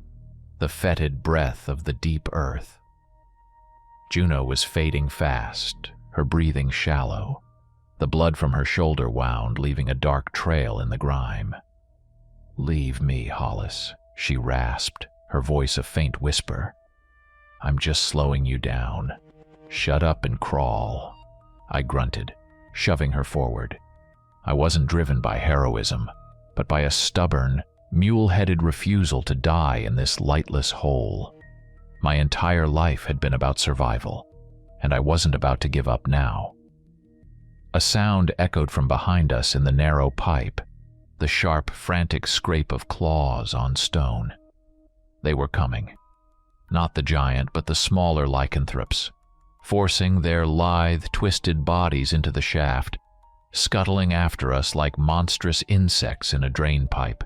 the fetid breath of the deep earth. Juno was fading fast, her breathing shallow. The blood from her shoulder wound, leaving a dark trail in the grime. "Leave me, Hollis," she rasped, her voice a faint whisper. "I'm just slowing you down. Shut up and crawl," I grunted, shoving her forward. I wasn't driven by heroism, but by a stubborn, mule-headed refusal to die in this lightless hole. My entire life had been about survival, and I wasn't about to give up now. A sound echoed from behind us in the narrow pipe, the sharp, frantic scrape of claws on stone. They were coming. Not the giant, but the smaller lycanthropes, forcing their lithe, twisted bodies into the shaft, scuttling after us like monstrous insects in a drain pipe.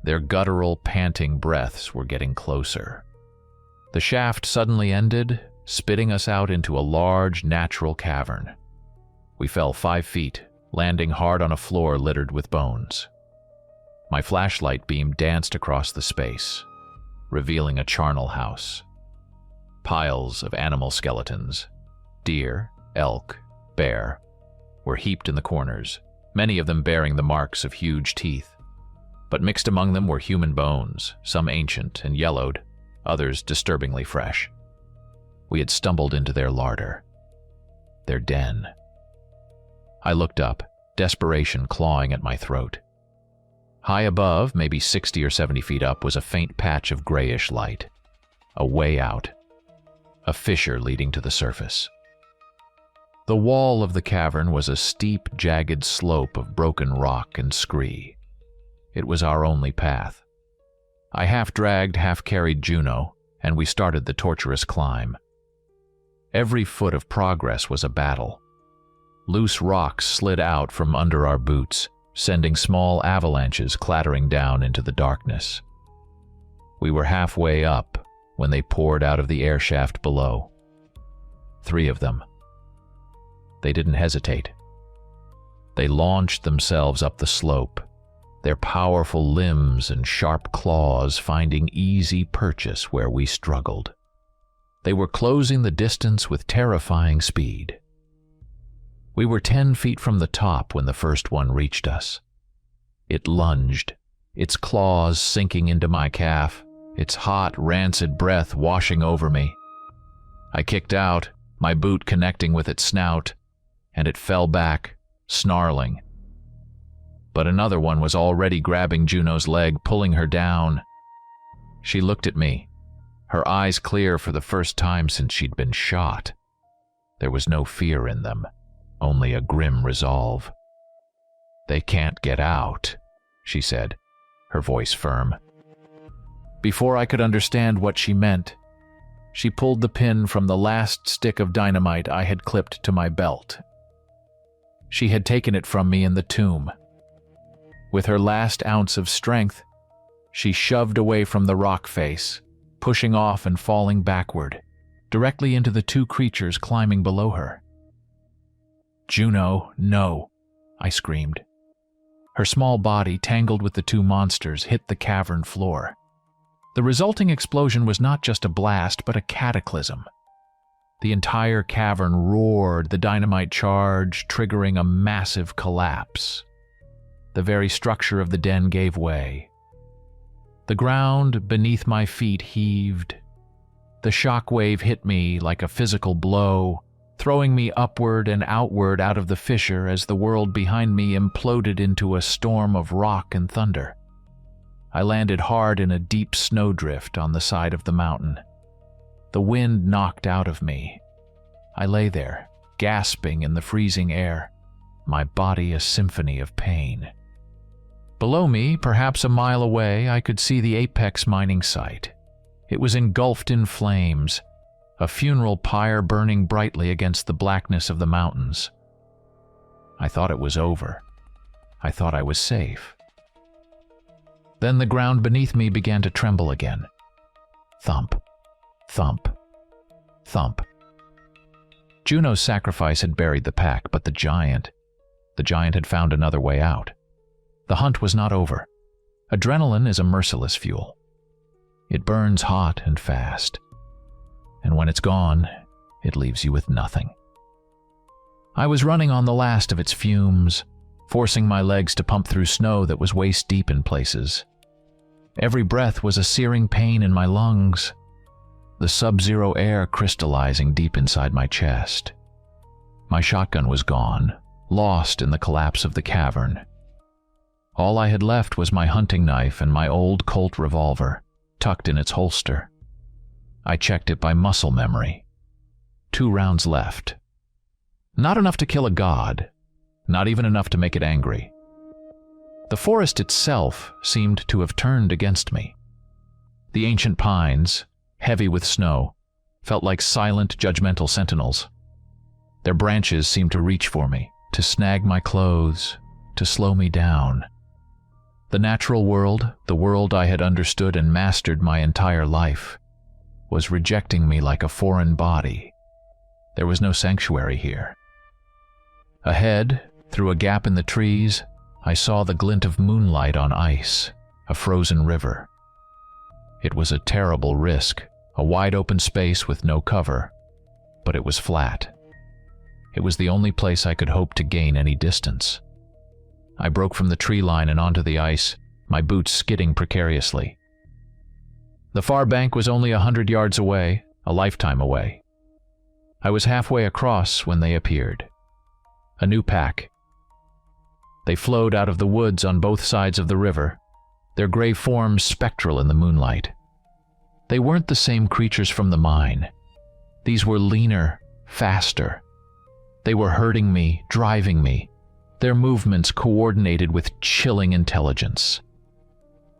Their guttural, panting breaths were getting closer. The shaft suddenly ended, spitting us out into a large, natural cavern. We fell 5 feet, landing hard on a floor littered with bones. My flashlight beam danced across the space, revealing a charnel house. Piles of animal skeletons, deer, elk, bear, were heaped in the corners, many of them bearing the marks of huge teeth. But mixed among them were human bones, some ancient and yellowed, others disturbingly fresh. We had stumbled into their larder, their den. I looked up, desperation clawing at my throat. High above, maybe 60 or 70 feet up, was a faint patch of grayish light. A way out. A fissure leading to the surface. The wall of the cavern was a steep, jagged slope of broken rock and scree. It was our only path. I half-dragged, half-carried Juno, and we started the torturous climb. Every foot of progress was a battle. Loose rocks slid out from under our boots, sending small avalanches clattering down into the darkness. We were halfway up when they poured out of the air shaft below. 3 of them. They didn't hesitate. They launched themselves up the slope, their powerful limbs and sharp claws finding easy purchase where we struggled. They were closing the distance with terrifying speed. We were 10 feet from the top when the first one reached us. It lunged, its claws sinking into my calf, its hot, rancid breath washing over me. I kicked out, my boot connecting with its snout, and it fell back, snarling. But another one was already grabbing Juno's leg, pulling her down. She looked at me, her eyes clear for the first time since she'd been shot. There was no fear in them. only a grim resolve. "They can't get out," she said, her voice firm. Before I could understand what she meant, she pulled the pin from the last stick of dynamite I had clipped to my belt. She had taken it from me in the tomb. With her last ounce of strength, she shoved away from the rock face, pushing off and falling backward, directly into the two creatures climbing below her. "Juno, no," I screamed. Her small body, tangled with the two monsters, hit the cavern floor. The resulting explosion was not just a blast, but a cataclysm. The entire cavern roared, the dynamite charge triggering a massive collapse. The very structure of the den gave way. The ground beneath my feet heaved. The shock wave hit me like a physical blow, throwing me upward and outward out of the fissure as the world behind me imploded into a storm of rock and thunder. I landed hard in a deep snowdrift on the side of the mountain. The wind knocked out of me. I lay there, gasping in the freezing air, my body a symphony of pain. Below me, perhaps a mile away, I could see the Apex mining site. It was engulfed in flames, a funeral pyre burning brightly against the blackness of the mountains. I thought it was over. I thought I was safe. Then the ground beneath me began to tremble again. Thump, thump, thump. Juno's sacrifice had buried the pack, but the giant had found another way out. The hunt was not over. Adrenaline is a merciless fuel. It burns hot and fast. And when it's gone, it leaves you with nothing. I was running on the last of its fumes, forcing my legs to pump through snow that was waist-deep in places. Every breath was a searing pain in my lungs, the sub-zero air crystallizing deep inside my chest. My shotgun was gone, lost in the collapse of the cavern. All I had left was my hunting knife and my old Colt revolver, tucked in its holster. I checked it by muscle memory. 2 rounds left. Not enough to kill a god, not even enough to make it angry. The forest itself seemed to have turned against me. The ancient pines, heavy with snow, felt like silent, judgmental sentinels. Their branches seemed to reach for me, to snag my clothes, to slow me down. The natural world, the world I had understood and mastered my entire life, was rejecting me like a foreign body. There was no sanctuary here. Ahead, through a gap in the trees, I saw the glint of moonlight on ice, a frozen river. It was a terrible risk, a wide-open space with no cover, but it was flat. It was the only place I could hope to gain any distance. I broke from the tree line and onto the ice, my boots skidding precariously. The far bank was only 100 yards away, a lifetime away. I was halfway across when they appeared. A new pack. They flowed out of the woods on both sides of the river, their gray forms spectral in the moonlight. They weren't the same creatures from the mine. These were leaner, faster. They were herding me, driving me, their movements coordinated with chilling intelligence.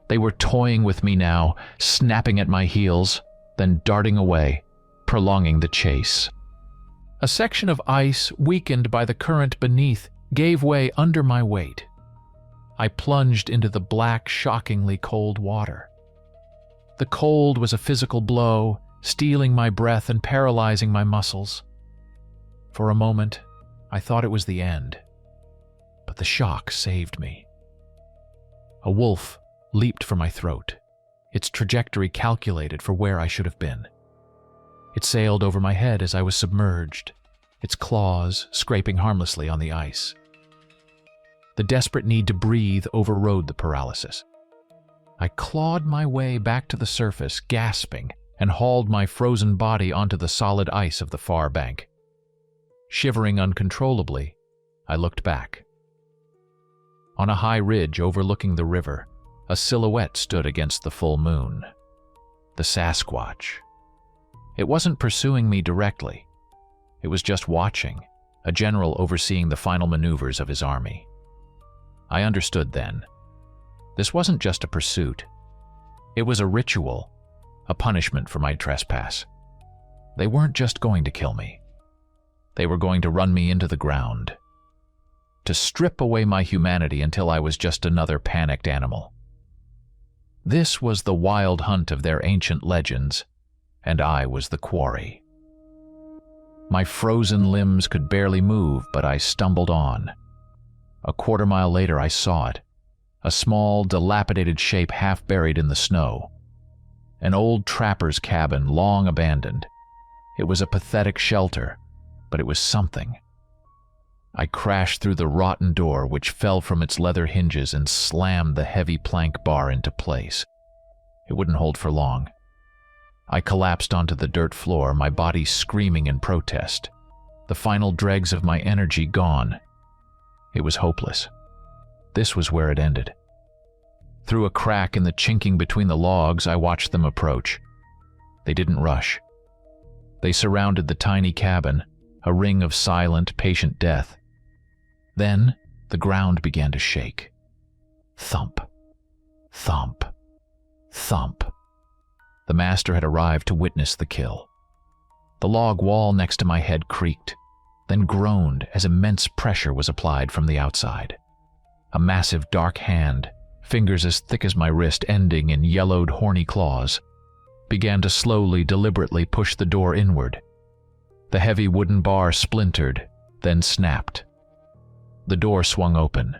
They were toying with me now, snapping at my heels, then darting away, prolonging the chase. A section of ice, weakened by the current beneath, gave way under my weight. I plunged into the black, shockingly cold water. The cold was a physical blow, stealing my breath and paralyzing my muscles. For a moment, I thought it was the end, but the shock saved me. A wolf leaped for my throat, its trajectory calculated for where I should have been. It sailed over my head as I was submerged, its claws scraping harmlessly on the ice. The desperate need to breathe overrode the paralysis. I clawed my way back to the surface, gasping, and hauled my frozen body onto the solid ice of the far bank. Shivering uncontrollably, I looked back. On a high ridge overlooking the river, a silhouette stood against the full moon. The Sasquatch. It wasn't pursuing me directly. It was just watching, a general overseeing the final maneuvers of his army. I understood then. This wasn't just a pursuit. It was a ritual, a punishment for my trespass. They weren't just going to kill me. They were going to run me into the ground, to strip away my humanity until I was just another panicked animal. This was the wild hunt of their ancient legends, and I was the quarry. My frozen limbs could barely move, but I stumbled on. A quarter-mile later I saw it, a small, dilapidated shape half buried in the snow. An old trapper's cabin, long abandoned. It was a pathetic shelter, but it was something. I crashed through the rotten door, which fell from its leather hinges, and slammed the heavy plank bar into place. It wouldn't hold for long. I collapsed onto the dirt floor, my body screaming in protest, the final dregs of my energy gone. It was hopeless. This was where it ended. Through a crack in the chinking between the logs, I watched them approach. They didn't rush. They surrounded the tiny cabin, a ring of silent, patient death. Then the ground began to shake. Thump, thump, thump. The master had arrived to witness the kill. The log wall next to my head creaked, then groaned as immense pressure was applied from the outside. A massive dark hand, fingers as thick as my wrist ending in yellowed horny claws, began to slowly, deliberately push the door inward. The heavy wooden bar splintered, then snapped. The door swung open.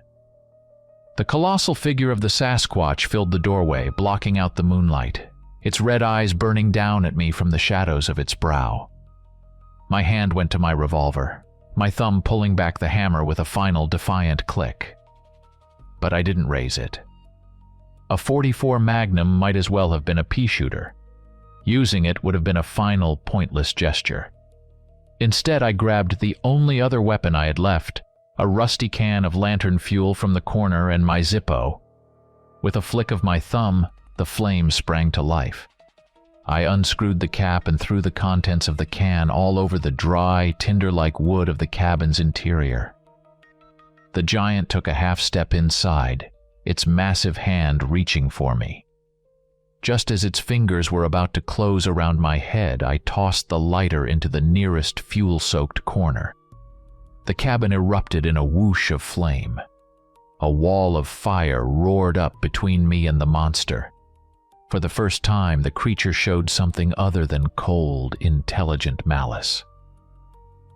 The colossal figure of the Sasquatch filled the doorway, blocking out the moonlight, its red eyes burning down at me from the shadows of its brow. My hand went to my revolver, my thumb pulling back the hammer with a final defiant click. But I didn't raise it. A .44 Magnum might as well have been a pea shooter. Using it would have been a final, pointless gesture. Instead, I grabbed the only other weapon I had left, a rusty can of lantern fuel from the corner and my Zippo. With a flick of my thumb, the flame sprang to life. I unscrewed the cap and threw the contents of the can all over the dry, tinder-like wood of the cabin's interior. The giant took a half step inside, its massive hand reaching for me. Just as its fingers were about to close around my head, I tossed the lighter into the nearest fuel-soaked corner. The cabin erupted in a whoosh of flame. A wall of fire roared up between me and the monster. For the first time, the creature showed something other than cold, intelligent malice.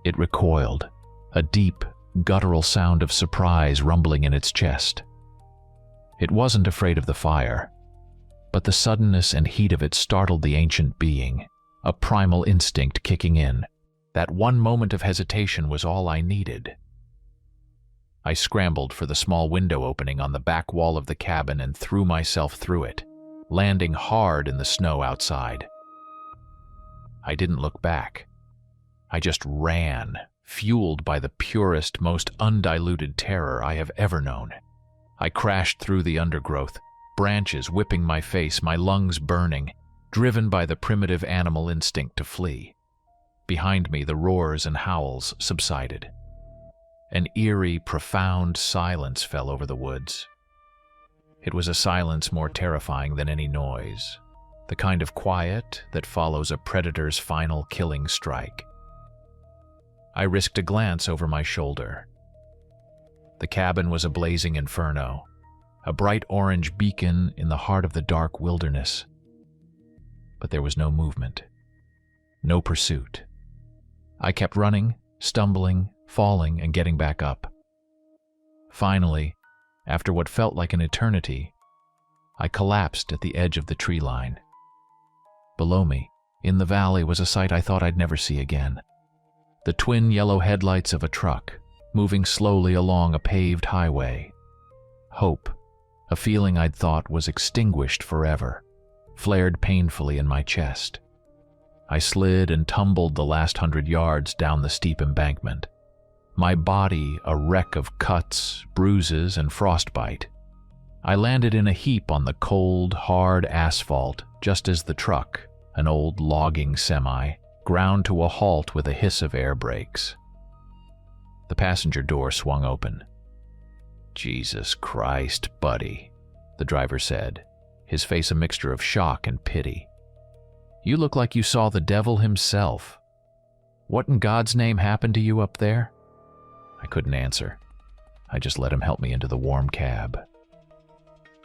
It recoiled, a deep, guttural sound of surprise rumbling in its chest. It wasn't afraid of the fire, but the suddenness and heat of it startled the ancient being, a primal instinct kicking in. That one moment of hesitation was all I needed. I scrambled for the small window opening on the back wall of the cabin and threw myself through it, landing hard in the snow outside. I didn't look back. I just ran, fueled by the purest, most undiluted terror I have ever known. I crashed through the undergrowth, branches whipping my face, my lungs burning, driven by the primitive animal instinct to flee. Behind me, the roars and howls subsided. An eerie, profound silence fell over the woods. It was a silence more terrifying than any noise, the kind of quiet that follows a predator's final killing strike. I risked a glance over my shoulder. The cabin was a blazing inferno, a bright orange beacon in the heart of the dark wilderness. But there was no movement, no pursuit. I kept running, stumbling, falling, and getting back up. Finally, after what felt like an eternity, I collapsed at the edge of the tree line. Below me, in the valley, was a sight I thought I'd never see again. The twin yellow headlights of a truck, moving slowly along a paved highway. Hope, a feeling I'd thought was extinguished forever, flared painfully in my chest. I slid and tumbled the last 100 yards down the steep embankment, my body a wreck of cuts, bruises, and frostbite. I landed in a heap on the cold, hard asphalt just as the truck, an old logging semi, ground to a halt with a hiss of air brakes. The passenger door swung open. "Jesus Christ, buddy," the driver said, his face a mixture of shock and pity. "You look like you saw the devil himself. What in God's name happened to you up there?" I couldn't answer. I just let him help me into the warm cab.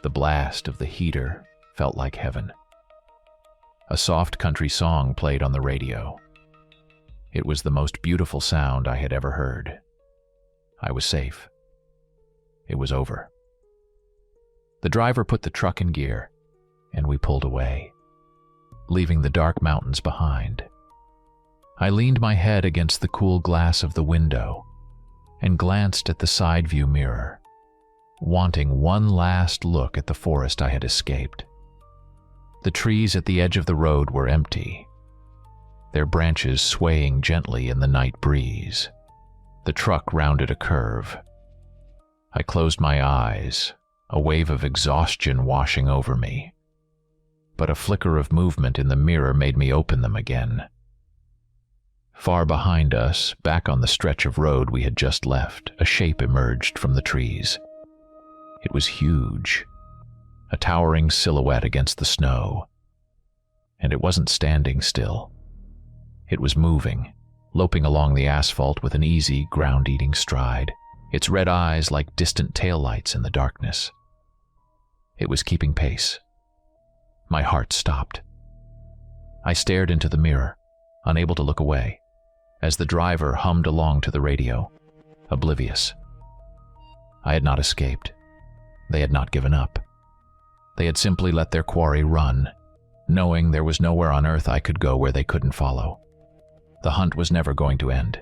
The blast of the heater felt like heaven. A soft country song played on the radio. It was the most beautiful sound I had ever heard. I was safe. It was over. The driver put the truck in gear, and we pulled away, leaving the dark mountains behind. I leaned my head against the cool glass of the window and glanced at the side view mirror, wanting one last look at the forest I had escaped. The trees at the edge of the road were empty, their branches swaying gently in the night breeze. The truck rounded a curve. I closed my eyes, a wave of exhaustion washing over me. But a flicker of movement in the mirror made me open them again. Far behind us, back on the stretch of road we had just left, a shape emerged from the trees. It was huge, a towering silhouette against the snow. And it wasn't standing still. It was moving, loping along the asphalt with an easy, ground-eating stride, its red eyes like distant taillights in the darkness. It was keeping pace. My heart stopped. I stared into the mirror, unable to look away, as the driver hummed along to the radio, oblivious. I had not escaped. They had not given up. They had simply let their quarry run, knowing there was nowhere on earth I could go where they couldn't follow. The hunt was never going to end.